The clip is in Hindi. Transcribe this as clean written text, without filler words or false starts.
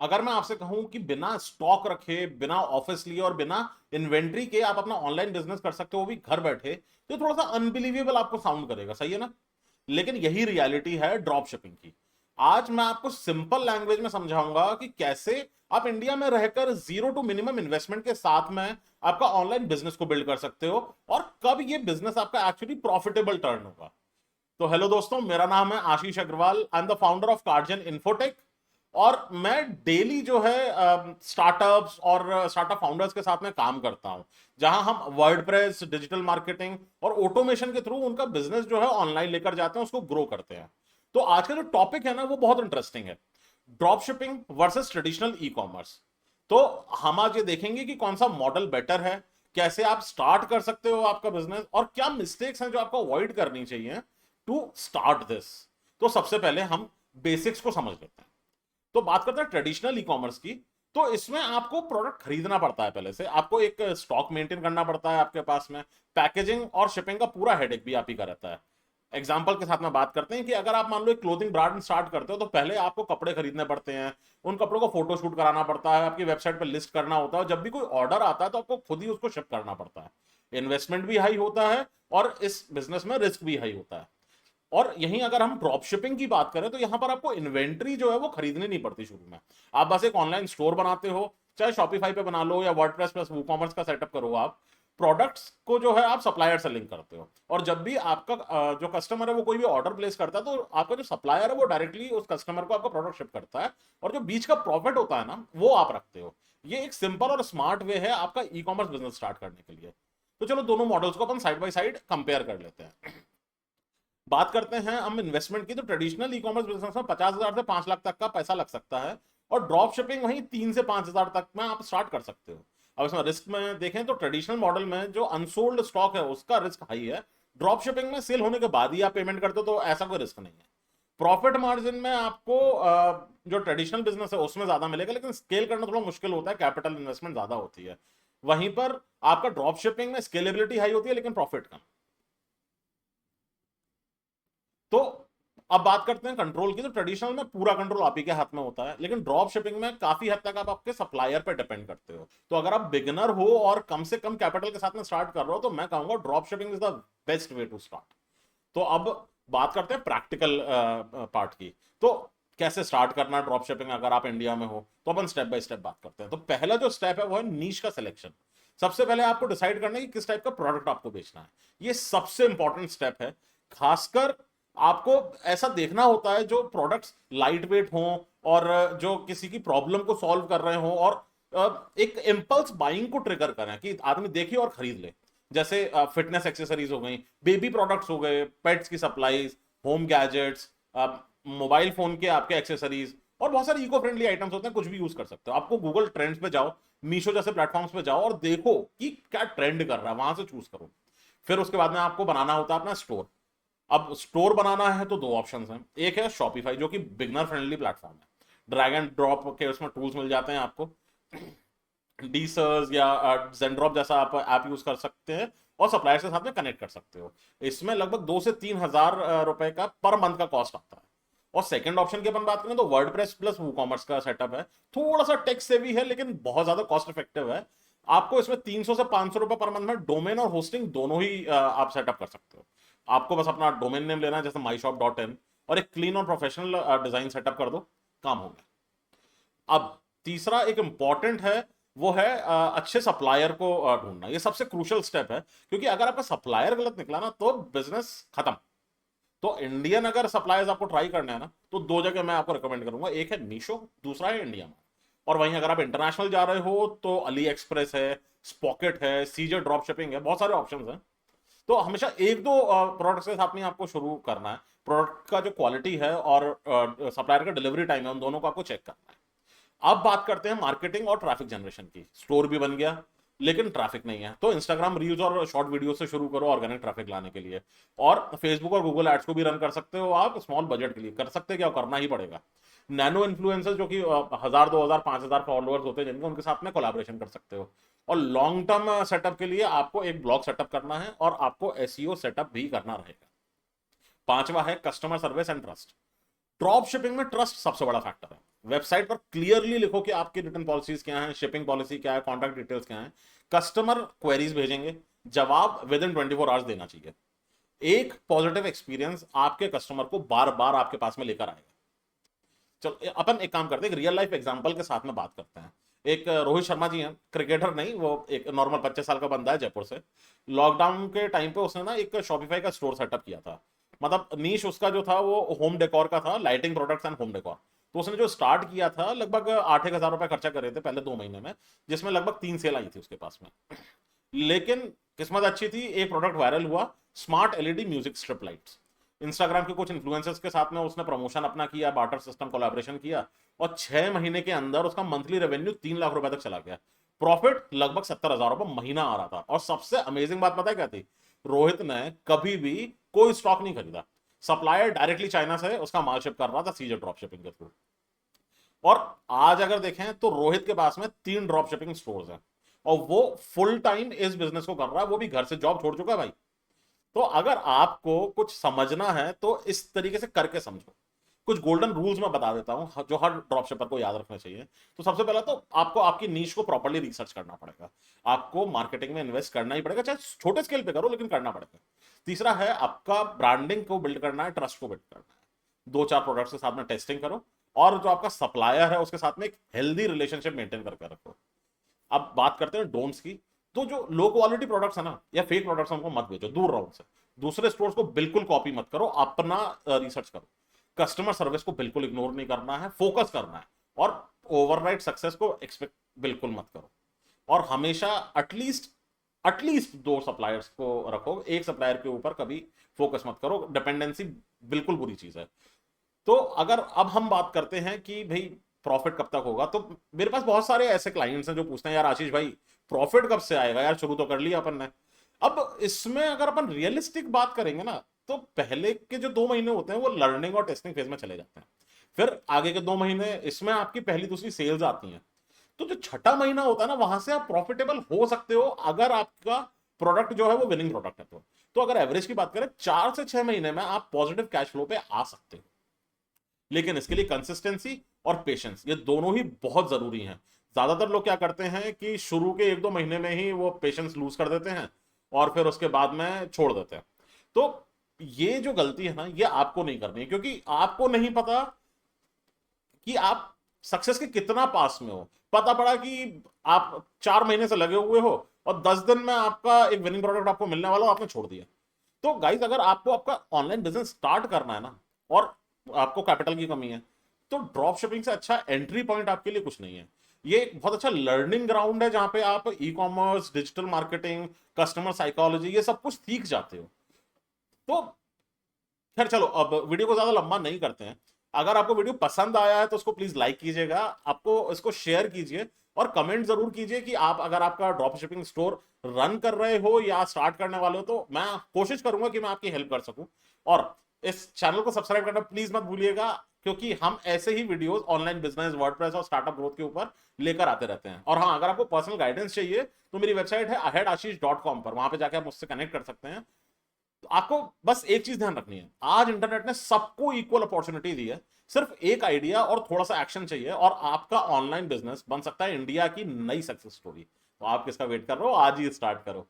अगर मैं आपसे कहूं कि बिना स्टॉक रखे, बिना ऑफिस लिए और बिना इन्वेंट्री के आप अपना ऑनलाइन बिजनेस कर सकते हो, वो भी घर बैठे, तो थोड़ा सा अनबिलीवेबल आपको साउंड करेगा, सही है ना? लेकिन यही रियलिटी है ड्रॉप शिपिंग की। आज मैं आपको सिंपल लैंग्वेज में समझाऊंगा कि कैसे आप इंडिया में रहकर जीरो टू मिनिमम इन्वेस्टमेंट के साथ में आपका ऑनलाइन बिजनेस को बिल्ड कर सकते हो, और कब ये बिजनेस आपका एक्चुअली प्रॉफिटेबल टर्न होगा। तो हेलो दोस्तों, मेरा नाम है Ashish Agrawal, I am the founder of Karjan Infotech. और मैं डेली जो है स्टार्टअप्स और स्टार्टअप फाउंडर्स के साथ में काम करता हूं, जहां हम वर्डप्रेस, डिजिटल मार्केटिंग और ऑटोमेशन के थ्रू उनका बिजनेस जो है ऑनलाइन लेकर जाते हैं, उसको ग्रो करते हैं। तो आज का जो टॉपिक है ना, वो बहुत इंटरेस्टिंग है, drop shipping versus traditional e commerce. तो हम आज ये देखेंगे कि कौन सा मॉडल बेटर है, कैसे आप स्टार्ट कर सकते हो आपका बिजनेस, और क्या मिस्टेक्स हैं जो आपको अवॉइड करनी चाहिए टू स्टार्ट दिस। तो सबसे पहले हम बेसिक्स को समझ लेते हैं। तो बात करते हैं ट्रेडिशनल ई कॉमर्स की। तो इसमें आपको प्रोडक्ट खरीदना पड़ता है, पहले से आपको एक स्टॉक मेंटेन करना पड़ता है आपके पास में, पैकेजिंग और शिपिंग का पूरा हेडेक भी आप ही का रहता है। एग्जाम्पल के साथ में बात करते हैं कि अगर आप मान लो एक क्लोथिंग ब्रांड स्टार्ट करते हो, तो पहले आपको कपड़े खरीदने पड़ते हैं, उन कपड़ों को फोटो शूट कराना पड़ता है, आपकी वेबसाइट पर लिस्ट करना होता है, जब भी कोई ऑर्डर आता है तो आपको खुद ही उसको शिप करना पड़ता है। इन्वेस्टमेंट भी हाई होता है और इस बिजनेस में रिस्क भी हाई होता है। और यहीं अगर हम ड्रॉप शिपिंग की बात करें, तो यहां पर आपको इन्वेंट्री जो है वो खरीदनी नहीं पड़ती शुरू में। आप बस एक ऑनलाइन स्टोर बनाते हो, चाहे शॉपिफाई पे बना लो या वर्डप्रेस प्लस वूकॉमर्स का सेटअप करो। आप प्रोडक्ट्स को जो है आप सप्लायर से लिंक करते हो, और जब भी आपका जो कस्टमर है वो कोई भी ऑर्डर प्लेस करता है, तो आपका जो सप्लायर है वो डायरेक्टली उस कस्टमर को आपका प्रोडक्ट शिप करता है, और जो बीच का प्रॉफिट होता है ना, वो आप रखते हो। ये एक सिंपल और स्मार्ट वे है आपका ई कॉमर्स बिजनेस स्टार्ट करने के लिए। तो चलो दोनों मॉडल्स को अपन साइड बाय साइड कंपेयर कर लेते हैं। बात करते हैं हम इन्वेस्टमेंट की। तो ट्रेडिशनल ई कॉमर्स बिजनेस में 50,000 से 5 लाख तक का पैसा लग सकता है, और ड्रॉप शिपिंग वहीं 3 से 5 हजार तक में आप स्टार्ट कर सकते हो। अब इसमें रिस्क में देखें तो ट्रेडिशनल मॉडल में जो अनसोल्ड स्टॉक है उसका रिस्क हाई है। ड्रॉप शिपिंग में सेल होने के बाद ही आप पेमेंट करते हो, तो ऐसा कोई रिस्क नहीं है। प्रॉफिट मार्जिन में आपको जो ट्रेडिशनल बिजनेस है उसमें ज्यादा मिलेगा, लेकिन स्केल करना थोड़ा मुश्किल होता है, कैपिटल इन्वेस्टमेंट ज्यादा होती है। वहीं पर आपका ड्रॉप शिपिंग में स्केलेबिलिटी हाई होती है, लेकिन प्रॉफिट कम। तो अब बात करते हैं कंट्रोल की। तो ट्रेडिशनल में पूरा कंट्रोल आप ही के हाथ में होता है, लेकिन ड्रॉप शिपिंग में काफी हद तक आप आपके सप्लायर पे डिपेंड करते हो। तो अगर आप बिगिनर हो और कम से कम कैपिटल के साथ में स्टार्ट कर रहे हो, तो मैं कहूंगा drop shipping is the best way to start. तो अब बात करते हैं प्रैक्टिकल पार्ट की। तो कैसे स्टार्ट करना है ड्रॉप शिपिंग अगर आप इंडिया में हो, तो अपन स्टेप बाय स्टेप बात करते हैं। तो पहला जो स्टेप है वो है नीश का सिलेक्शन। सबसे पहले आपको डिसाइड करना है कि किस टाइप का प्रोडक्ट आपको बेचना है। ये सबसे इंपॉर्टेंट स्टेप है। खासकर आपको ऐसा देखना होता है जो प्रोडक्ट्स लाइट वेट हों, और जो किसी की प्रॉब्लम को सॉल्व कर रहे हों, और एक इम्पल्स बाइंग को ट्रिगर करें कि आदमी देखे और खरीद ले। जैसे फिटनेस एक्सेसरीज हो गई, बेबी प्रोडक्ट्स हो गए, पेट्स की supplies, home gadgets, mobile phone के आपके एक्सेसरीज, और बहुत सारे इको फ्रेंडली आइटम्स होते हैं, कुछ भी यूज कर सकते हो। आपको गूगल ट्रेंड्स पे जाओ, मीशो जैसे प्लेटफॉर्म्स पे जाओ और देखो कि क्या ट्रेंड कर रहा है, वहां से चूज करो। फिर उसके बाद में आपको बनाना होता है अपना स्टोर। अब स्टोर बनाना है तो दो ऑप्शंस हैं। एक है शॉपिफाई, जो कि बिगनर फ्रेंडली प्लेटफॉर्म है। ड्रैग एंड ड्रॉप के उसमें टूल्स मिल जाते हैं आपको, डीसर्स या जेंड्रॉप जैसा आप ऐप यूज कर सकते हैं, और सप्लायर के साथ में कनेक्ट कर सकते हो। इसमें लगभग 2 से 3 हजार रुपए का पर मंथ का कॉस्ट आता है। और सेकंड ऑप्शन की अपन बात करें तो वर्डप्रेस प्लस वूकॉमर्स का सेटअप है। थोड़ा सा टेक सेवी है, लेकिन बहुत ज्यादा कॉस्ट इफेक्टिव है। आपको इसमें 300 से 500 रुपए पर मंथ में डोमेन और होस्टिंग दोनों ही आप सेटअप कर सकते हो। आपको बस अपना डोमेन नेम लेना है, जैसे myshop.in, और एक क्लीन और प्रोफेशनल डिजाइन सेटअप कर दो, काम हो गया। अब तीसरा एक इंपॉर्टेंट है, वो है अच्छे सप्लायर को ढूंढना। ये सबसे क्रूशियल स्टेप है, क्योंकि अगर आपका सप्लायर गलत निकला ना, तो बिजनेस खत्म। तो इंडियन अगर सप्लायर्स आपको ट्राई करना है ना, तो दो जगह मैं आपको रिकमेंड करूंगा, एक है मीशो, दूसरा है इंडिया में। और वहीं अगर आप इंटरनेशनल जा रहे हो तो अली एक्सप्रेस है, स्पॉकेट है, सीजे ड्रॉप शिपिंग है, बहुत सारे ऑप्शंस हैं। तो हमेशा एक दो प्रोडक्ट्स के साथ में आपको शुरू करना है। प्रोडक्ट का जो क्वालिटी है और सप्लायर का डिलीवरी टाइम है, उन दोनों को आपको चेक करना है। अब बात करते हैं मार्केटिंग और ट्रैफिक जनरेशन की। स्टोर भी बन गया, लेकिन ट्रैफिक नहीं है, तो इंस्टाग्राम रील्स और शॉर्ट वीडियो से शुरू करो ऑर्गेनिक ट्रैफिक लाने के लिए। और फेसबुक और गूगल एड्स को भी रन कर सकते हो आप, स्मॉल बजट के लिए कर सकते हैं, क्या करना ही पड़ेगा। नैनो इन्फ्लुएंसर्स जो कि 1,000, 2,000, 5,000 फॉलोअर्स होते हैं जिनके, उनके साथ में कोलैबोरेशन कर सकते हो। और लॉन्ग टर्म सेटअप के लिए आपको एक ब्लॉग सेटअप करना है, और आपको एसईओ सेटअप भी करना रहेगा। पांचवा है customer service and trust. Drop shipping में ट्रस्ट सबसे बड़ा फैक्टर है। वेबसाइट पर क्लियरली लिखो कि आपकी रिटर्न पॉलिसीज क्या हैं, शिपिंग पॉलिसी क्या है, कॉन्टैक्ट डिटेल्स क्या है। कस्टमर क्वेरीज भेजेंगे, जवाब विद इन 24 आवर्स देना चाहिए। एक पॉजिटिव एक्सपीरियंस आपके कस्टमर को बार बार आपके पास में लेकर आएगा। चलो अपन एक काम करते हैं, एक रियल लाइफ एग्जांपल के साथ में बात करते हैं। एक रोहित शर्मा जी हैं, क्रिकेटर नहीं, वो एक नॉर्मल 25 साल का बंदा है जयपुर से। लॉकडाउन के टाइम पे उसने ना एक शॉपिफाई का स्टोर सेटअप किया था। मतलब नीश उसका जो था वो होम डेकोर का था, lighting products and home decor. तो उसने जो स्टार्ट किया था, लगभग 8-1 हज़ार रुपए खर्चा कर रहे थे पहले 2 महीने में, जिसमें लगभग 3 सेल आई थी उसके पास में। लेकिन किस्मत अच्छी थी, एक प्रोडक्ट वायरल हुआ, smart LED music strip lights. Instagram के कुछ इन्फ्लुएंसर्स के साथ में उसने प्रमोशन अपना किया, बार्टर सिस्टम कोलैबोरेशन किया, और 6 महीने के अंदर उसका मंथली रेवेन्यू 3 लाख रुपए तक चला गया। प्रॉफिट लगभग 70,000 रुपए महीना आ रहा था। और सबसे अमेजिंग बात पता है क्या थी? रोहित ने कभी भी कोई स्टॉक नहीं खरीदा। सप्लायर डायरेक्टली चाइना से उसका माल शिप कर रहा था सीजर ड्रॉप शिपिंग के थ्रू। और आज अगर देखें तो रोहित के पास में 3 ड्रॉप शिपिंग स्टोर्स हैं, और वो फुल टाइम इस बिजनेस को कर रहा है, वो भी घर से जॉब छोड़ चुका है भाई। तो अगर आपको कुछ समझना है तो इस तरीके से करके समझो। कुछ गोल्डन रूल्स मैं बता देता हूं जो हर ड्रॉप शिपर को याद रखना चाहिए। तो सबसे पहला तो आपको आपकी नीश को प्रॉपर्ली रिसर्च करना पड़ेगा। आपको मार्केटिंग में इन्वेस्ट करना ही पड़ेगा, चाहे छोटे स्केल पे करो, लेकिन करना पड़ेगा। तीसरा है आपका ब्रांडिंग को बिल्ड करना है, ट्रस्ट को बिल्ड करना है। 2-4 प्रोडक्ट्स के साथ में टेस्टिंग करो, और जो आपका सप्लायर है उसके साथ में एक हेल्दी रिलेशनशिप मेंटेन करके रखो। अब बात करते हैं डोंट्स की। तो जो लो क्वालिटी प्रोडक्ट्स है ना, या फेक प्रोडक्ट्स हमको मत बेचो, दूर रहो उनसे। दूसरे स्टोर्स को बिल्कुल कॉपी मत करो, अपना रिसर्च करो। कस्टमर सर्विस को बिल्कुल इग्नोर नहीं करना है, फोकस करना है। और ओवरनाइट सक्सेस को एक्सपेक्ट बिल्कुल मत करो। और हमेशा एटलीस्ट एटलीस्ट 2 सप्लायर्स को रखो, एक सप्लायर के ऊपर कभी फोकस मत करो। डिपेंडेंसी बिल्कुल बुरी चीज है। तो अगर अब हम बात करते हैं कि भाई प्रॉफिट कब तक होगा, तो मेरे पास बहुत सारे ऐसे क्लाइंट्स हैं जो पूछते हैं यार आशीष भाई प्रॉफिट कब से आएगा, यार शुरू तो कर लिया अपन ने। अब इसमें अगर अपन रियलिस्टिक बात करेंगे ना, तो पहले के जो 2 महीने होते हैं वो लर्निंग और टेस्टिंग फेज में चले जाते हैं। फिर आगे के 2 महीने इसमें आपकी पहली दूसरी सेल्स आती हैं। तो जो छठा महीना होता है ना, वहां से आप प्रॉफिटेबल हो सकते हो, अगर आपका प्रोडक्ट जो है वो विनिंग प्रोडक्ट है। तो अगर एवरेज की बात करें, 4 से 6 महीने में आप पॉजिटिव कैश फ्लो पे आ सकते हो। लेकिन इसके लिए कंसिस्टेंसी और पेशेंस, ये दोनों ही बहुत जरूरी हैं। ज्यादातर लोग क्या करते हैं कि शुरू के 1-2 महीने में ही वो पेशेंस लूज कर देते हैं, और फिर उसके बाद में छोड़ देते हैं। तो ये जो गलती है ना, ये आपको नहीं करनी है, क्योंकि आपको नहीं पता कि आप सक्सेस के कितना पास में हो। पता पड़ा कि आप 4 महीने से लगे हुए हो, और 10 दिन में आपका एक विनिंग प्रोडक्ट आपको मिलने वाला, आपने छोड़ दिया। तो गाइस, अगर आपको आपका ऑनलाइन बिजनेस स्टार्ट करना है ना, और आपको कैपिटल की कमी है, तो ड्रॉप शिपिंग से अच्छा एंट्री पॉइंट आपके लिए कुछ नहीं है। ये एक बहुत अच्छा लर्निंग ग्राउंड है, जहां पे आप e commerce, digital marketing, customer psychology, ये सब कुछ सीख जाते हो। तो खैर चलो, अब वीडियो को ज्यादा लंबा नहीं करते हैं। अगर आपको वीडियो पसंद आया है तो उसको प्लीज लाइक कीजिएगा, आपको इसको शेयर कीजिए, और कमेंट जरूर कीजिए कि आप अगर आपका ड्रॉप शिपिंग स्टोर रन कर रहे हो या स्टार्ट करने वाले हो, तो मैं कोशिश करूंगा कि मैं आपकी हेल्प कर सकूं। और इस चैनल को सब्सक्राइब करना प्लीज मत भूलिएगा, क्योंकि हम ऐसे ही वीडियोस ऑनलाइन बिजनेस, वर्डप्रेस और स्टार्टअप ग्रोथ के ऊपर लेकर आते रहते हैं। और हाँ, अगर आपको पर्सनल गाइडेंस चाहिए तो मेरी वेबसाइट है aheadashish.com पर, वहां पे जाकर आप मुझसे कनेक्ट कर सकते हैं। तो आपको बस एक चीज ध्यान रखनी है, आज इंटरनेट ने सबको इक्वल अपॉर्चुनिटी दी है। सिर्फ एक आइडिया और थोड़ा सा एक्शन चाहिए, और आपका ऑनलाइन बिजनेस बन सकता है इंडिया की नई सक्सेस स्टोरी। तो आप किसका वेट कर रहे हो? आज ही स्टार्ट करो।